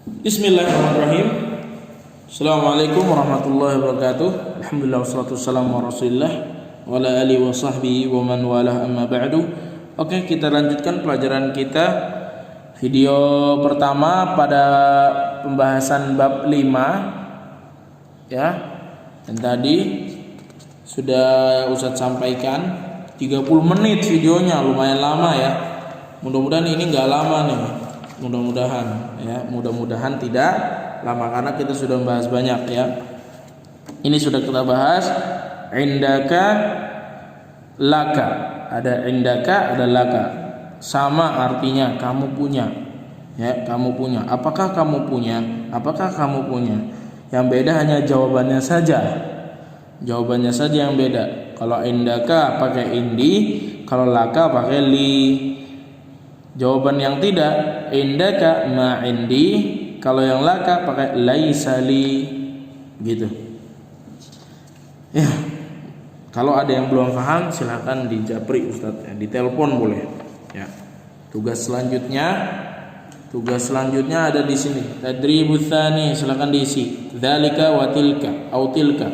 Bismillahirrahmanirrahim. Assalamualaikum warahmatullahi wabarakatuh. Alhamdulillah wassalatu wassalamu ala Rasulillah wa ala alihi wa sahbihi wa man walah, amma ba'du. Oke, kita lanjutkan pelajaran kita. Video pertama pada pembahasan bab 5 ya. Dan tadi sudah Ustadz sampaikan 30 menit videonya, lumayan lama ya. Mudah-mudahan ini enggak lama nih. Mudah-mudahan tidak lama karena kita sudah membahas banyak ya. Ini sudah kita bahas indaka laka. Ada indaka, ada laka. Sama artinya kamu punya. Ya, kamu punya. Apakah kamu punya? Apakah kamu punya? Yang beda hanya jawabannya saja. Jawabannya saja yang beda. Kalau indaka pakai indi, kalau laka pakai li. Jawaban yang tidak, indaka ma indi, kalau yang laka pakai laisa li, gitu. Ya. Kalau ada yang belum paham silakan dijapri Ustadz ya, ditelepon boleh. Ya. Tugas selanjutnya ada di sini. Tadribus tsani, silakan diisi. Dzalika wa tilka atau tilka.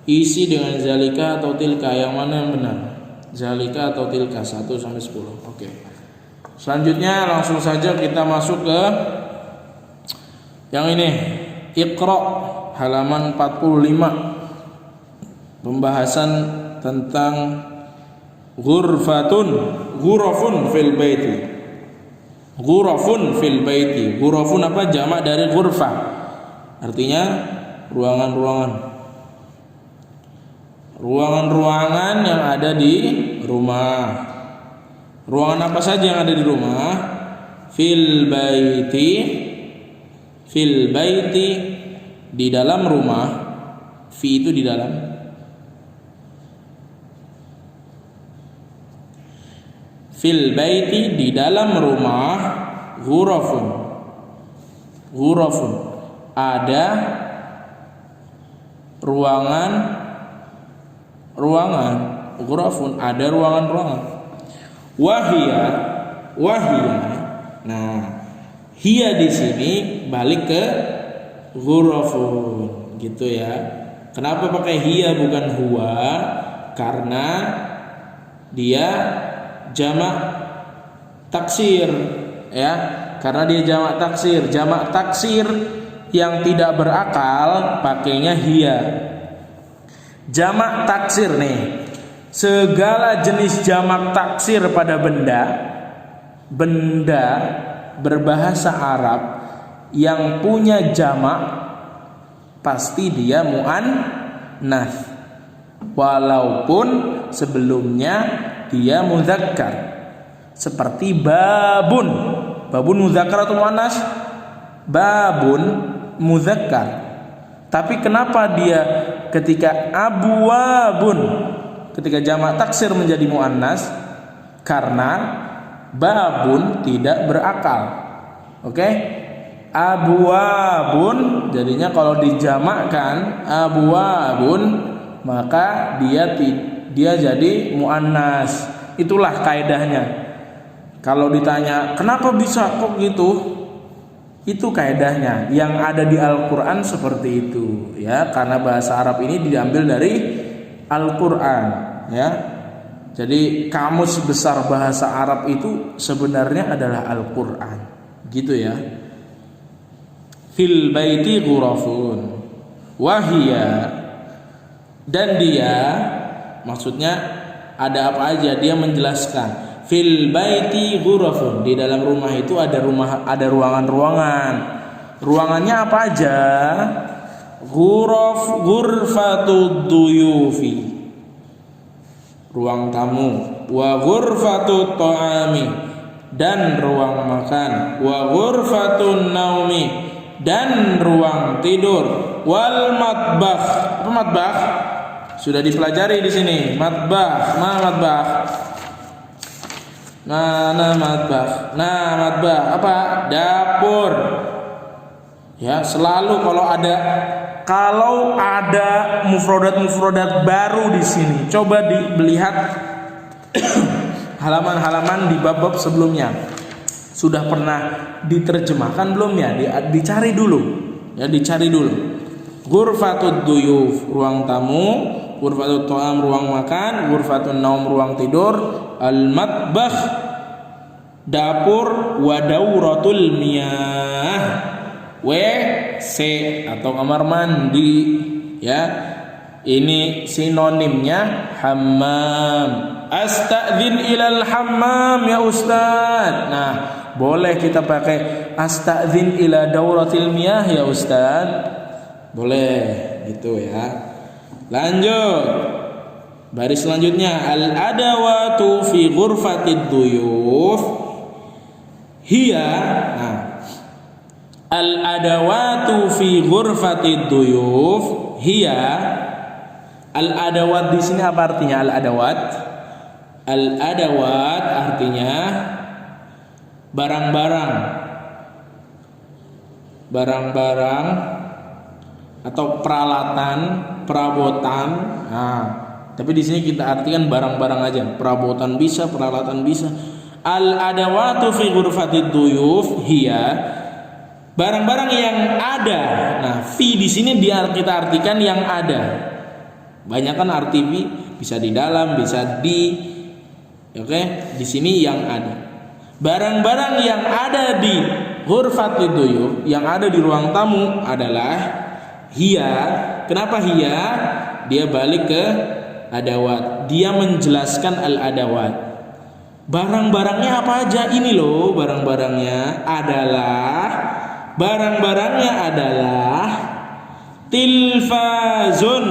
Isi dengan zalika atau tilka, yang mana yang benar? Zalika atau tilka 1 sampai 10. Oke. Selanjutnya langsung saja kita masuk ke yang ini, Iqra halaman 45. Pembahasan tentang ghurafun fil baiti. Ghurafun fil baiti. Ghurafun apa? Jamak dari ghurfah. Artinya ruangan-ruangan. Ruangan-ruangan yang ada di rumah. Ruangan apa saja yang ada di rumah? Fil baiti, di dalam rumah. Fi itu di dalam. Fil baiti, di dalam rumah. Ghurafun, ada ruangan. Ghurafun, ada ruangan-ruangan. Wahia. Nah, hiya di sini balik ke ghurafun, gitu ya. Kenapa pakai hiya bukan huwa? Karena dia jamak taksir, ya. Karena dia jamak taksir. Jamak taksir yang tidak berakal pakainya hiya. Jamak taksir nih. Segala jenis jamak taksir pada benda berbahasa Arab yang punya jamak pasti dia muannats, walaupun sebelumnya dia mudzakkar. Seperti babun. Babun mudzakkar atau muannats? Babun mudzakkar. Tapi kenapa dia ketika abwabun, ketika jamak taksir menjadi muannas? Karena babun tidak berakal. Oke? Abwabun jadinya kalau dijamakkan abwabun maka dia jadi muannas. Itulah kaidahnya. Kalau ditanya kenapa bisa kok gitu? Itu kaidahnya. Yang ada di Al-Qur'an seperti itu, ya. Karena bahasa Arab ini diambil dari Al-Qur'an, ya. Jadi kamus besar bahasa Arab itu sebenarnya adalah Al-Qur'an, gitu ya. Fil baiti ghurafun wahia, dan dia maksudnya ada apa aja, dia menjelaskan. Fil baiti ghurafun, di dalam rumah itu ada ruangan-ruangan. Ruangannya apa aja? Ghurfatud duyufi, ruang tamu. Wa ghurfatut ta'ami, dan ruang makan. Wa ghurfatun naumi, dan ruang tidur. Wal matbakh. Apa matbakh? Sudah dipelajari di sini. Matbakh, matbakh. Matbakh. Matbakh apa? Dapur. Ya, selalu kalau ada mufradat baru di sini, coba dilihat halaman-halaman di bab-bab sebelumnya. Sudah pernah diterjemahkan belum ya? Dicari dulu. Ya, dicari dulu. Ghurfatud duyuf, ruang tamu. Ghurfatut ta'am, ruang makan. Ghurfatun naum, ruang tidur. Al-matbakh, dapur. Wa dauratul miyah, WC atau kamar mandi. Ya, ini sinonimnya hammam. Astadzin ilal hammam ya Ustaz. Nah, boleh kita pakai astadzin ila dauratil miyah ya Ustaz. Boleh gitu ya. Lanjut. Baris selanjutnya, al adawatu fi ghurfatid duyuf hiya. Nah, al adawatu fi ghurfatid duyuf hiya. Al adawat di sini apa artinya al adawat? Al adawat artinya barang-barang atau peralatan, perabotan. Nah, tapi di sini kita artikan barang-barang aja. Perabotan bisa, peralatan bisa. Al adawatu fi ghurfatid duyuf hiya, barang-barang yang ada. Nah, fi di sini kita artikan yang ada. Banyak kan arti fi, bisa di dalam, bisa di. Oke, di sini yang ada. Barang-barang yang ada di ghurfatid duyuf, yang ada di ruang tamu adalah hiya. Kenapa hiya? Dia balik ke adawat. Dia menjelaskan al adawat. Barang-barangnya apa aja? Ini loh barang-barangnya adalah tilfazun,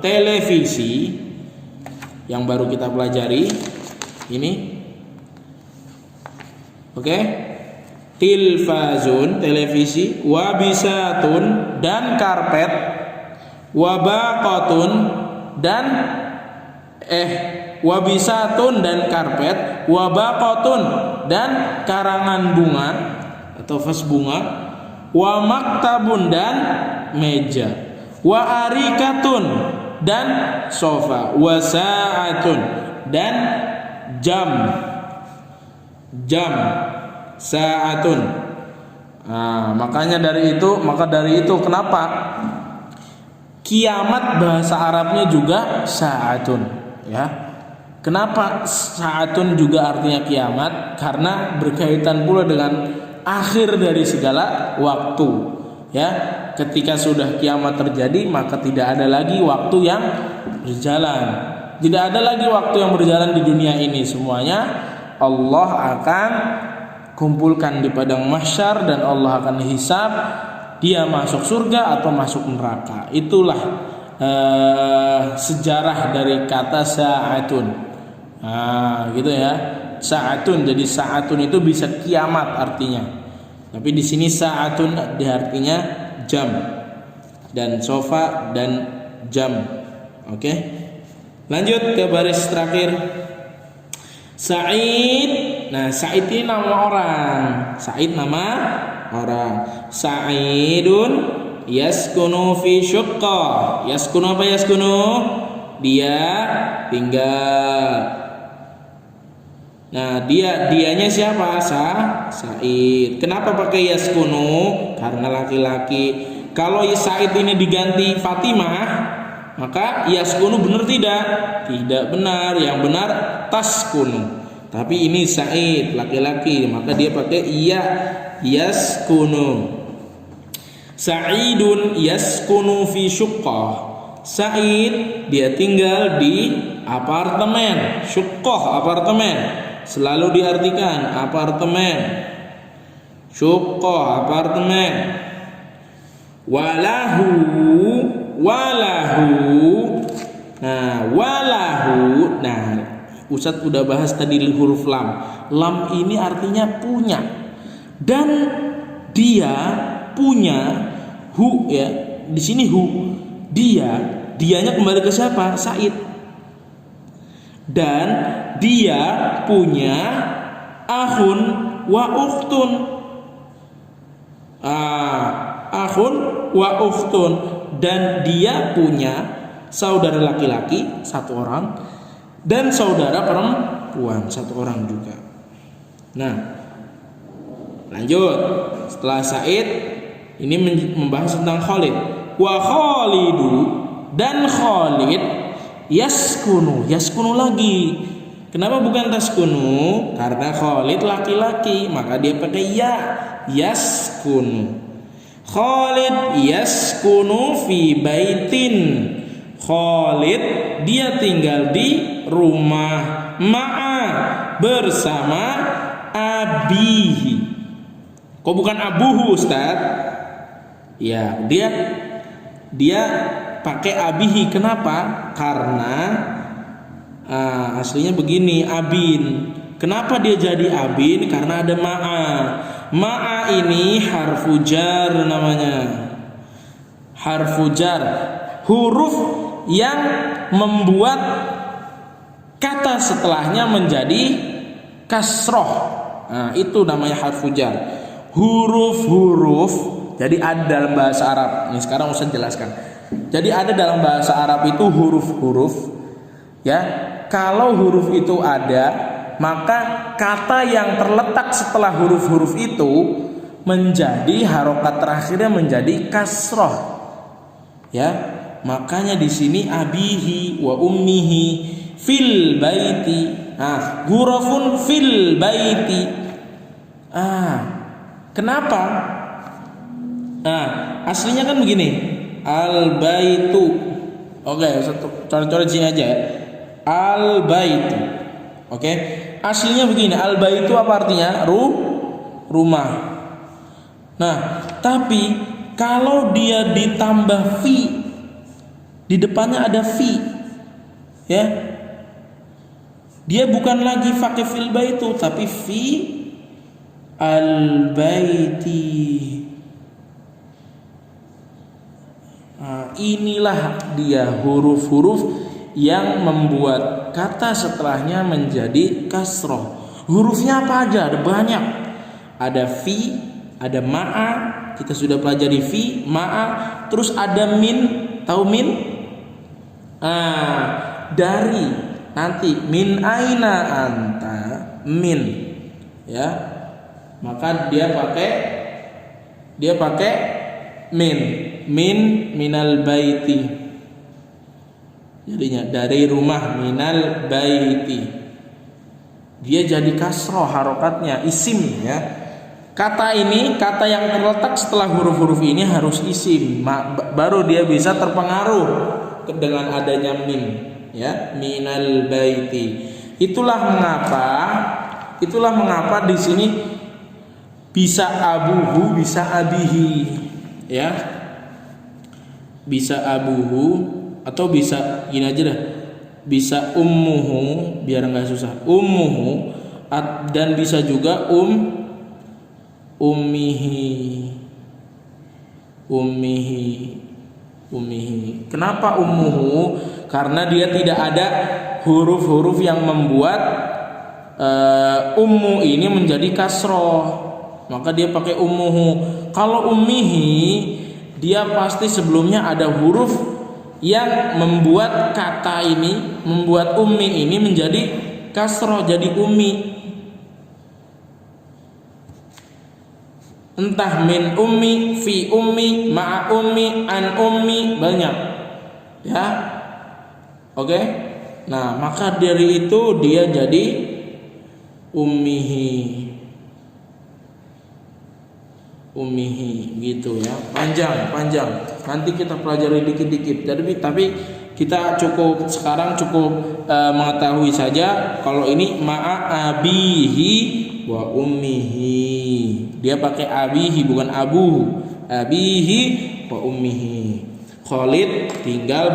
televisi yang baru kita pelajari ini. Oke? Tilfazun, televisi, wabisatun, dan karpet, wabaqatun, dan wabisatun dan karpet, wabaqatun dan karangan bunga atau vas bunga, wa maktabun dan meja, wa arikatun dan sofa, wa sa'atun dan jam sa'atun. Nah, maka dari itu kenapa kiamat bahasa Arabnya juga sa'atun, ya. Kenapa sa'atun juga artinya kiamat? Karena berkaitan pula dengan akhir dari segala waktu, ya. Ketika sudah kiamat terjadi, maka tidak ada lagi waktu yang berjalan. Tidak ada lagi waktu yang berjalan di dunia ini. Semuanya Allah akan kumpulkan di padang mahsyar dan Allah akan hisab dia masuk surga atau masuk neraka. Itulah sejarah dari kata sa'atun. Nah, gitu ya. Sa'atun, jadi sa'atun itu bisa kiamat artinya. Tapi di sini sa'atun artinya jam, dan sofa dan jam. Oke. Lanjut ke baris terakhir. Sa'id. Nah, Sa'id ini nama orang. Sa'id nama orang. Sa'idun yaskunu fi syuqqah. Yaskunu apa yaskunu? Dia tinggal. Nah, dianya siapa? Sa'id. Kenapa pakai yaskunu? Karena laki-laki. Kalau Sa'id ini diganti Fatimah, maka yaskunu benar tidak? Tidak benar. Yang benar taskunu. Tapi ini Sa'id laki-laki, maka dia pakai iya yaskunu. Sa'idun yaskunu fi syuqqah. Sa'id dia tinggal di apartemen. Syuqqah apartemen. Selalu diartikan apartemen. Syuqqah apartemen. Walahu. Nah, walahu. Nah, Ustadz udah bahas tadi huruf lam. Lam ini artinya punya. Dan dia punya hu, ya. Di sini hu. Dianya kembali ke siapa? Sa'id. Dan dia punya akhun wa ukhtun. Akhun wa ukhtun. Dan dia punya saudara laki-laki satu orang dan saudara perempuan satu orang juga. Nah, Lanjut. Setelah Said ini membahas tentang Khalid. Wa Khalidu, dan Khalid yaskunu lagi. Kenapa bukan taskunu? Karena Khalid laki-laki, maka dia pakai ya, yaskunu. Khalid yaskunu fi baitin. Khalid dia tinggal di rumah ma'a, bersama abihi. Kok bukan abuhu, Ustaz? Ya, dia pakai abihi. Kenapa? Karena aslinya begini, abin. Kenapa dia jadi abin? Karena ada ma'a. Ma'a ini harfu jar namanya. Harfu jar, huruf yang membuat kata setelahnya menjadi kasroh. Itu namanya harfu jar. Huruf-huruf, jadi ada dalam bahasa Arab. Ini sekarang Ustaz jelaskan. Jadi ada dalam bahasa Arab itu huruf-huruf, ya. Kalau huruf itu ada, maka kata yang terletak setelah huruf-huruf itu menjadi harokat terakhirnya menjadi kasroh, ya. Makanya di sini abihi wa ummihi fil baiti. Ghurafun fil baiti. Kenapa? Aslinya kan begini, al baitu. Oke, coret-coret sini aja ya. Al baitu. Oke. Aslinya begini, al baitu apa artinya? Rumah. Nah, tapi kalau dia ditambah fi, di depannya ada fi, ya. Dia bukan lagi pakai fil baitu, tapi fi al-baiti. Inilah dia huruf-huruf yang membuat kata setelahnya menjadi kasroh. Hurufnya apa aja? Ada banyak. Ada fi, ada ma'a. Kita sudah pelajari fi, ma'a. Terus ada min. Tahu min? Dari. Nanti min aina anta, min. Ya. Maka dia pakai min minal baiti. Jadinya dari rumah, minal baiti. Dia jadi kasroh harokatnya, isim, ya. Kata ini, kata yang terletak setelah huruf-huruf ini harus isim, baru dia bisa terpengaruh dengan adanya min, ya, minal baiti. Itulah mengapa di sini bisa abuhu, bisa abihi, ya. Bisa abuhu atau bisa gini aja dah. Bisa ummuhu, biar enggak susah. Ummuhu, dan bisa juga ummihi. Kenapa ummuhu? Karena dia tidak ada huruf-huruf yang membuat ummu ini menjadi kasroh. Maka dia pakai ummuhu. Kalau ummihi, dia pasti sebelumnya ada huruf yang membuat kata ini, membuat ummi ini menjadi kasroh, jadi ummi. Entah min ummi, fi ummi, ma'a ummi, an ummi, banyak, ya. Oke. Nah, maka dari itu dia jadi ummihi, gitu ya. Panjang. Nanti kita pelajari dikit-dikit. Tapi kita sekarang cukup mengetahui saja kalau ini ma'a abihi wa ummihi. Dia pakai abihi, bukan abuhu. Abihi wa ummihi. Khalid tinggal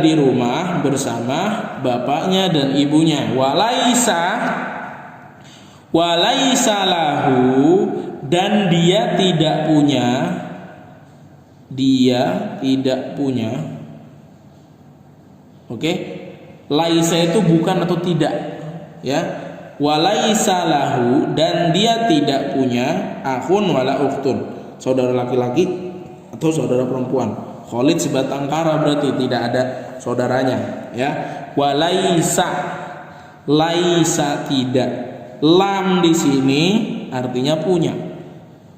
di rumah bersama bapaknya dan ibunya. Walaisa lahu, dan dia tidak punya. Oke? Laisa itu bukan atau tidak, ya. Walaisa lahu, dan dia tidak punya akhun wala ukhtun, saudara laki-laki atau saudara perempuan. Khalid sebatang kara, berarti tidak ada saudaranya, ya. Laisa tidak. Lam di sini artinya punya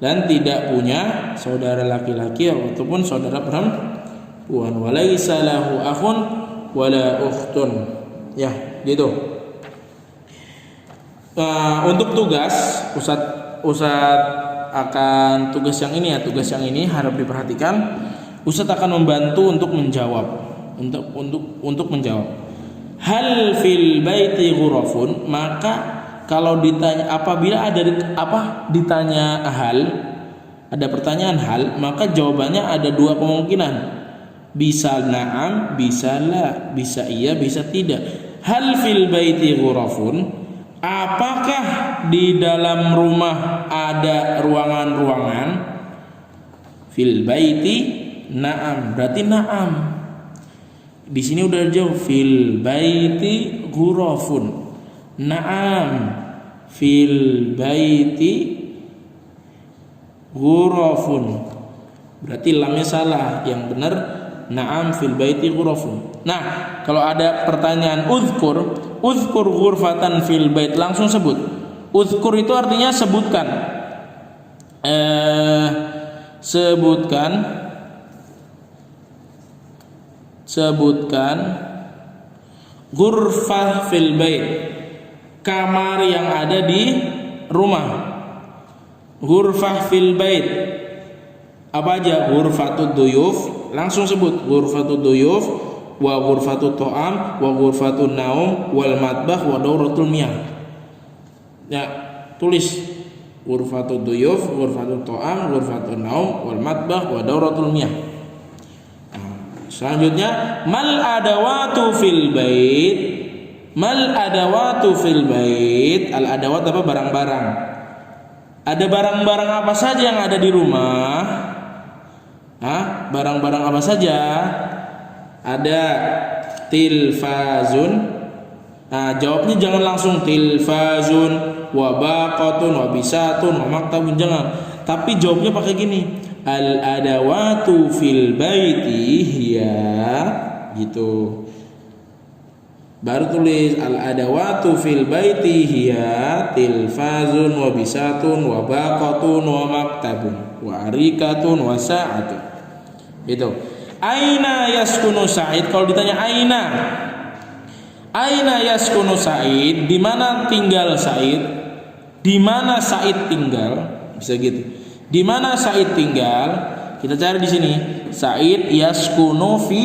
dan tidak punya saudara laki-laki ataupun saudara perempuan. Walaisa lahu akhun wala ukhtun. Ya, gitu. Untuk tugas Ustadz akan tugas yang ini harap diperhatikan. Ustadz akan membantu untuk menjawab, untuk menjawab. Hal fil baiti ghurafun, maka kalau ditanya apabila ditanya hal, ada pertanyaan hal, maka jawabannya ada dua kemungkinan. Bisa na'am, bisa la, bisa iya, bisa tidak. Hal fil baiti ghurafun, apakah di dalam rumah ada ruangan-ruangan? Fil baiti na'am, berarti na'am. Di sini udah jauh. Fil baiti ghurafun. Na'am. Fil baiti ghurafun. Berarti lamnya salah. Yang benar na'am fil baiti ghurafun. Nah, kalau ada pertanyaan uzkur ghurfatan fil bait, langsung sebut. Uzkur itu artinya sebutkan. Sebutkan ghurfah fil bait, kamar yang ada di rumah. Ghurfah fil bait apa aja? Ghurfatud duyuf, langsung sebut ghurfatud duyuf, wa ghurfatut ta'am, wa ghurfatun naum, wal matbah, wa dauratul miyah. Ya, tulis ghurfatud duyuf, ghurfatut ta'am, ghurfatun naum, wal matbah, wa dauratul miyah. Selanjutnya, mal adawatu fil bait. Mal adawatu fil bait. Al adawat apa? Barang-barang. Ada barang-barang apa saja yang ada di rumah? Barang-barang apa saja? Ada tilfazun. Jawabnya jangan langsung tilfazun, wa baqatun, wa bisatun, wa maktabun, jangan. Tapi jawabnya pakai gini. Al adawatu fil baiti hiya, gitu. Baru tulis al adawatu fil baiti hiya tilfazun, wa bisatun, wa baqatun, wa maktabun, wa arikatun, wa sa'atun. Gitu. Aina yaskunu Sa'id? Kalau ditanya aina yaskunu Sa'id, di mana tinggal Sa'id? Di mana Sa'id tinggal? Bisa gitu. Di mana Sa'id tinggal? Kita cari di sini. Sa'id yaskunu fi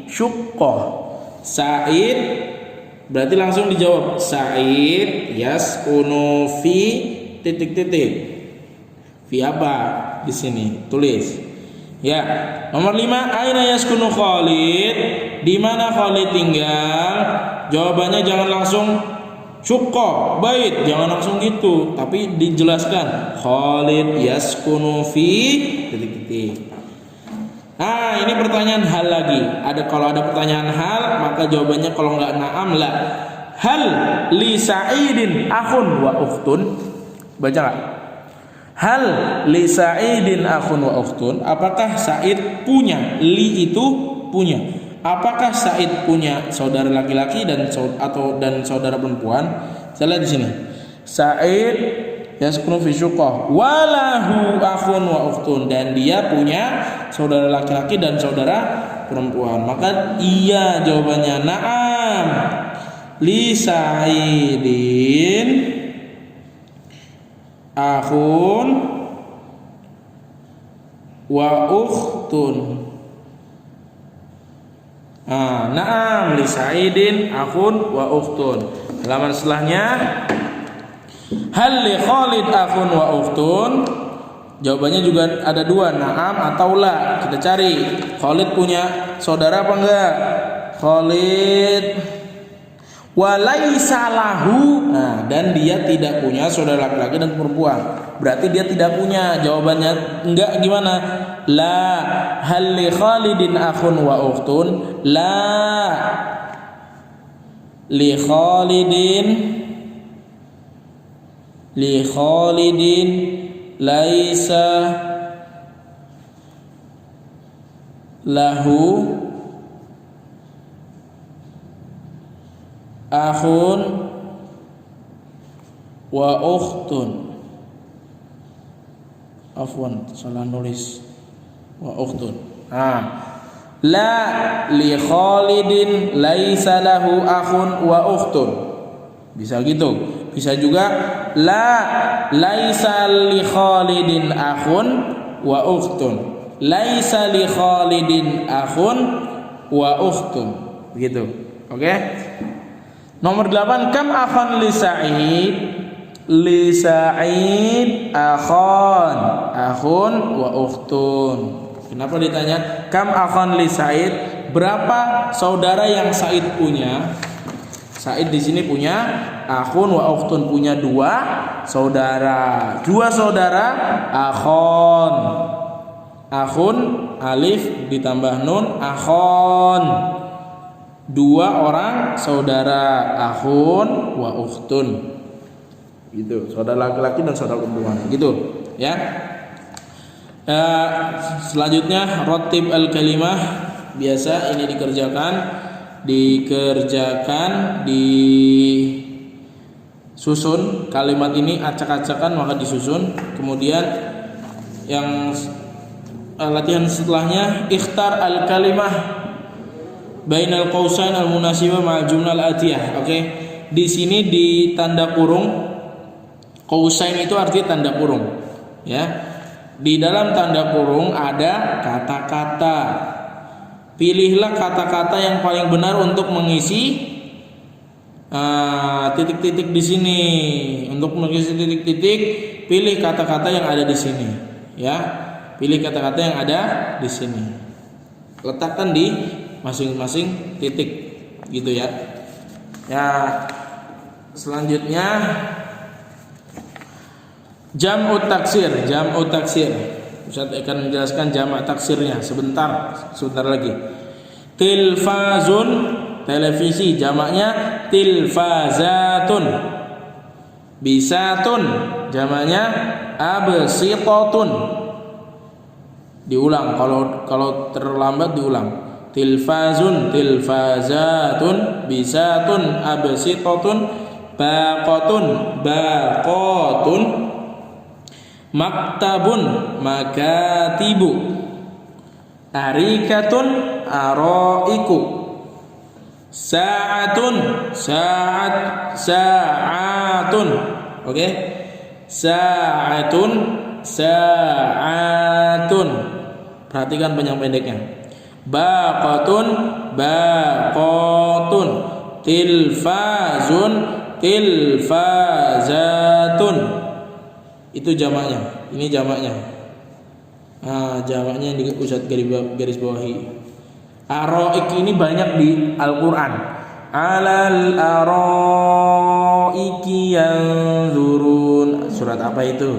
syuqqah. Sa'id berarti langsung dijawab. Sa'id yaskunu fi titik-titik. Fi apa? Di sini. Tulis. Ya. Nomor 5, aina yaskunu Khalid? Di mana Khalid tinggal? Jawabannya jangan langsung syuqqah, bait, jangan langsung gitu, tapi dijelaskan. Khalid yaskunu fi titik-titik. Ini pertanyaan hal lagi. Kalau ada pertanyaan hal, maka jawabannya kalau enggak na'am la. Hal li Sa'idin akhun wa ukhtun? Baca enggak? Hal li Sa'idin akhun wa ukhtun? Apakah Sa'id punya? Li itu punya. Apakah Sa'id punya saudara laki-laki dan saudara perempuan? Saya lihat di sini. Sa'id yaskunu fi syuqqah walahu akhun wa ukhtun, dan dia punya saudara laki-laki dan saudara perempuan. Maka iya jawabannya na'am. Li Sa'idin akhun wa ukhtun. Na'am li Sa'idin akhun wa ukhtun. Halaman setelahnya, hal li Khalid akhun wa ukhtun? Jawabannya juga ada dua, na'am atau la. Kita cari. Khalid punya saudara apa enggak? Khalid walaisa lahu. Dan dia tidak punya saudara laki-laki dan perempuan. Berarti dia tidak punya. Jawabannya enggak gimana? La. Hal li Khalidin akhun wa ukhtun? La. Li Khalidin laisa lahu akhun wa ukhtun. Afwan, salah nulis. Wa ukhtun. La li Khalidin laisa lahu akhun wa ukhtun. Bisa gitu. Bisa juga laisa li Khalidin akhun wa ukhtun. Laisa li Khalidin akhun wa ukhtun. Begitu. Oke? Nomor 8, kam akhon li Sa'id? Li Sa'id akhun wa ukhtun. Kenapa ditanya kam akhon li Sa'id? Berapa saudara yang Sa'id punya? Sa'id di sini punya akhun wa ukhtun, punya 2 saudara. 2 saudara akhon. Akhun alif ditambah nun akhon. 2 orang saudara akhun wa ukhtun. Gitu, saudara laki-laki dan saudara perempuan. Gitu, ya. Selanjutnya ratib al-kalimah, biasa ini dikerjakan di susun kalimat ini acak-acakan maka disusun. Kemudian yang latihan setelahnya ikhtar al-kalimah bainal qausain al-munasibah ma'al jumlah al-atiyah. Oke. Di sini di tanda kurung, qausain itu artinya tanda kurung, ya. Di dalam tanda kurung ada kata-kata. Pilihlah kata-kata yang paling benar untuk mengisi titik-titik di sini. Untuk mengisi titik-titik, pilih kata-kata yang ada di sini, ya. Pilih kata-kata yang ada di sini. Letakkan di masing-masing titik, gitu ya. Ya, selanjutnya jam'ut taksir. Ustaz akan menjelaskan jamak taksirnya sebentar lagi. Tilfazun, televisi, jamaknya tilfazatun. Bisatun, jamaknya absitatun. Diulang, kalau terlambat diulang. Tilfazun, tilfazatun, bisatun, absitatun, baqatun, maktabun, makatibu, arikatun, araiku, sa'atun, sa'atun. Oke? Sa'atun. Perhatikan panjang pendeknya. Baqatun, tilfazun, tilfazatun. Itu jamaknya. Ini jamaknya. Jamaknya yang Ustaz garis bawahi. Araik ini banyak di Al-Qur'an. Alal araiki yanzurun. Surat apa itu?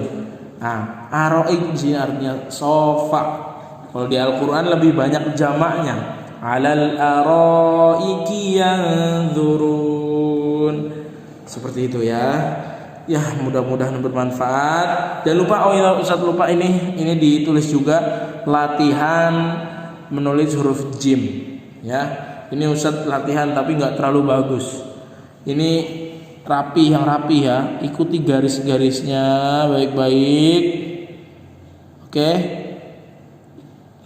Araik di sini artinya sofa. Kalau di Al-Qur'an lebih banyak jamaknya. Alal araiki yanzurun. Seperti itu ya. Ya, mudah-mudahan bermanfaat. Jangan lupa, Ustaz lupa ini ditulis juga latihan menulis huruf jim, ya. Ini Ustaz latihan tapi nggak terlalu bagus. Ini yang rapi ya. Ikuti garis-garisnya baik-baik. Oke.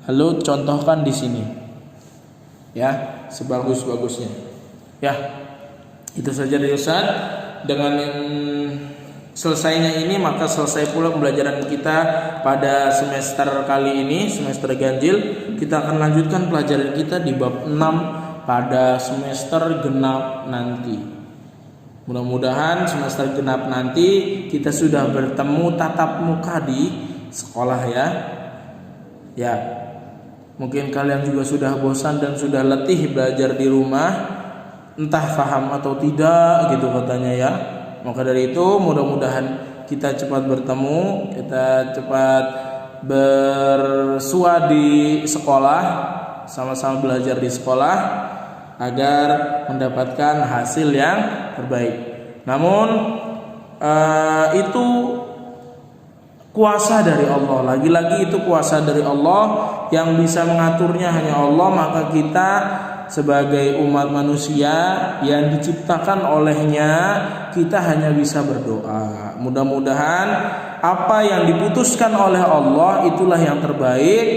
Lalu contohkan di sini, ya, sebagus-bagusnya. Ya, itu saja dari Ustaz. Dengan selesainya ini maka selesai pula pembelajaran kita pada semester kali ini, semester ganjil. Kita akan lanjutkan pelajaran kita di bab 6 pada semester genap nanti. Mudah-mudahan semester genap nanti kita sudah bertemu tatap muka di sekolah ya. Ya, mungkin kalian juga sudah bosan dan sudah letih belajar di rumah, entah paham atau tidak gitu katanya ya. Maka dari itu mudah-mudahan kita cepat bertemu, kita cepat bersua di sekolah, sama-sama belajar di sekolah agar mendapatkan hasil yang terbaik. Namun itu kuasa dari Allah. Lagi-lagi itu kuasa dari Allah, yang bisa mengaturnya hanya Allah. Maka kita sebagai umat manusia yang diciptakan olehnya, kita hanya bisa berdoa. Mudah-mudahan apa yang diputuskan oleh Allah itulah yang terbaik.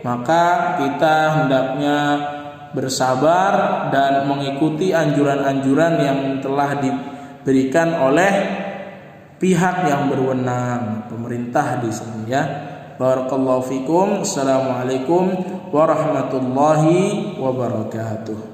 Maka kita hendaknya bersabar dan mengikuti anjuran-anjuran yang telah diberikan oleh pihak yang berwenang, pemerintah di sini ya. Barakallahu fikum. Assalamualaikum warahmatullahi wabarakatuh.